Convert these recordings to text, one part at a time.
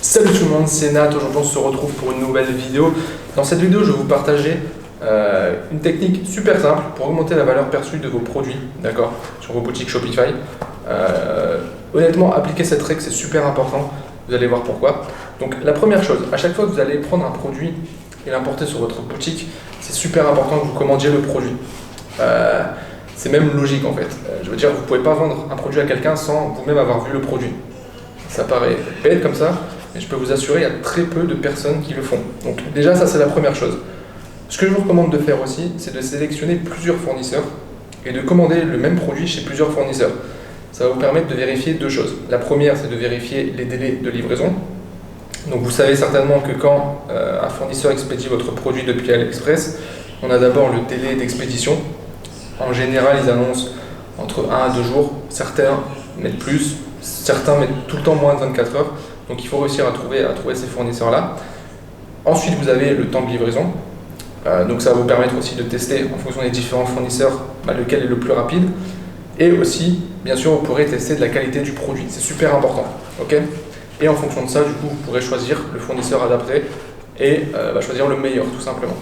Salut tout le monde, c'est Nat. Aujourd'hui on se retrouve pour une nouvelle vidéo. Dans cette vidéo je vais vous partager une technique super simple pour augmenter la valeur perçue de vos produits, d'accord, sur vos boutiques Shopify. Honnêtement, appliquer cette règle c'est super important, vous allez voir pourquoi. Donc la première chose, à chaque fois que vous allez prendre un produit et l'importer sur votre boutique, c'est super important que vous commandiez le produit. C'est même logique en fait. Je veux dire, vous ne pouvez pas vendre un produit à quelqu'un sans vous-même avoir vu le produit. Ça paraît bête comme ça, mais je peux vous assurer, il y a très peu de personnes qui le font. Donc déjà, ça c'est la première chose. Ce que je vous recommande de faire aussi, c'est de sélectionner plusieurs fournisseurs et de commander le même produit chez plusieurs fournisseurs. Ça va vous permettre de vérifier deux choses. La première, c'est de vérifier les délais de livraison. Donc vous savez certainement que quand un fournisseur expédie votre produit depuis AliExpress, on a d'abord le délai d'expédition. En général, ils annoncent entre 1 à 2 jours. Certains mettent plus, certains mettent tout le temps moins de 24 heures. Donc il faut réussir à trouver ces fournisseurs-là. Ensuite, vous avez le temps de livraison. Donc ça va vous permettre aussi de tester en fonction des différents fournisseurs lequel est le plus rapide. Et aussi, bien sûr, vous pourrez tester de la qualité du produit. C'est super important. Okay, et en fonction de ça, du coup, vous pourrez choisir le fournisseur adapté et choisir le meilleur, tout simplement.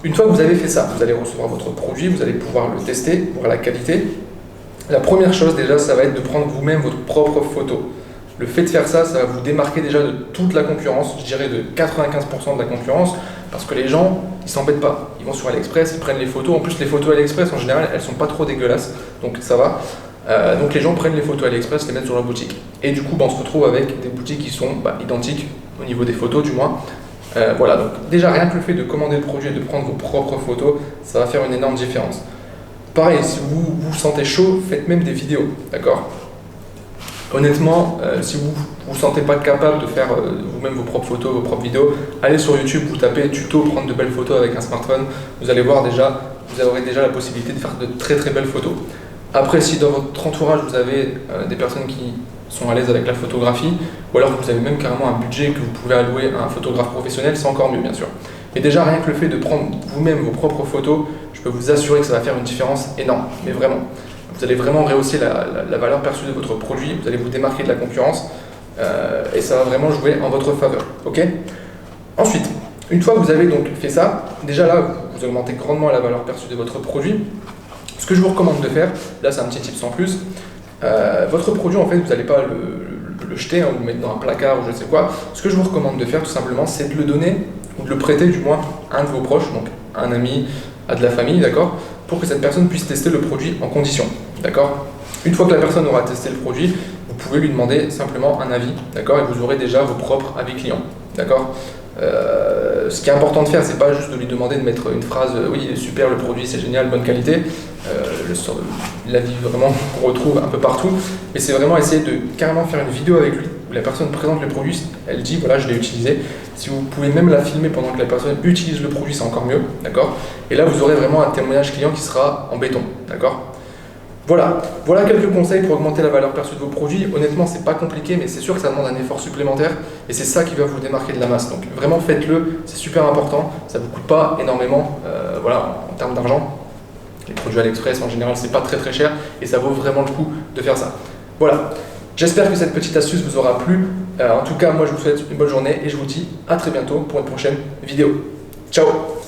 Une fois que vous avez fait ça, vous allez recevoir votre produit, vous allez pouvoir le tester, voir la qualité. La première chose déjà, ça va être de prendre vous-même votre propre photo. Le fait de faire ça, ça va vous démarquer déjà de toute la concurrence, je dirais de 95% de la concurrence, parce que les gens, ils s'embêtent pas. Ils vont sur AliExpress, ils prennent les photos. En plus, les photos AliExpress, en général, elles sont pas trop dégueulasses, donc ça va. Donc les gens prennent les photos AliExpress, les mettent sur leur boutique. Et du coup, on se retrouve avec des boutiques qui sont identiques, au niveau des photos du moins. Voilà, donc déjà rien que le fait de commander le produit et de prendre vos propres photos, ça va faire une énorme différence. Pareil, si vous vous sentez chaud, faites même des vidéos, d'accord? Honnêtement, si vous ne vous sentez pas capable de faire vous-même vos propres photos, vos propres vidéos, allez sur YouTube, vous tapez tuto prendre de belles photos avec un smartphone, vous allez voir déjà, vous aurez déjà la possibilité de faire de très très belles photos. Après, si dans votre entourage vous avez des personnes qui sont à l'aise avec la photographie, ou alors que vous avez même carrément un budget que vous pouvez allouer à un photographe professionnel, c'est encore mieux bien sûr. Et déjà rien que le fait de prendre vous-même vos propres photos, je peux vous assurer que ça va faire une différence énorme, mais vraiment. Vous allez vraiment rehausser la valeur perçue de votre produit, vous allez vous démarquer de la concurrence et ça va vraiment jouer en votre faveur. Okay, ensuite, une fois que vous avez donc fait ça, déjà là, vous augmentez grandement la valeur perçue de votre produit. Ce que je vous recommande de faire, là c'est un petit tips en plus, votre produit en fait vous n'allez pas le jeter ou le mettre dans un placard ou je ne sais quoi. Ce que je vous recommande de faire tout simplement, c'est de le donner ou de le prêter du moins à un de vos proches, donc à un ami, à de la famille, d'accord, pour que cette personne puisse tester le produit en condition, d'accord. Une fois que la personne aura testé le produit, vous pouvez lui demander simplement un avis, d'accord, et vous aurez déjà vos propres avis clients, d'accord. Ce qui est important de faire, c'est pas juste de lui demander de mettre une phrase oui, il est super le produit, c'est génial, bonne qualité, l'avis vraiment qu'on retrouve un peu partout, mais c'est vraiment essayer de carrément faire une vidéo avec lui où la personne présente le produit, elle dit voilà je l'ai utilisé. Si vous pouvez même la filmer pendant que la personne utilise le produit, c'est encore mieux, d'accord. Et là vous aurez vraiment un témoignage client qui sera en béton, d'accord. Voilà quelques conseils pour augmenter la valeur perçue de vos produits. Honnêtement, c'est pas compliqué, mais c'est sûr que ça demande un effort supplémentaire et c'est ça qui va vous démarquer de la masse. Donc vraiment faites-le, c'est super important. Ça vous coûte pas énormément, en termes d'argent. Les produits AliExpress en général, c'est pas très très cher et ça vaut vraiment le coup de faire ça. Voilà. J'espère que cette petite astuce vous aura plu. En tout cas, moi je vous souhaite une bonne journée et je vous dis à très bientôt pour une prochaine vidéo. Ciao!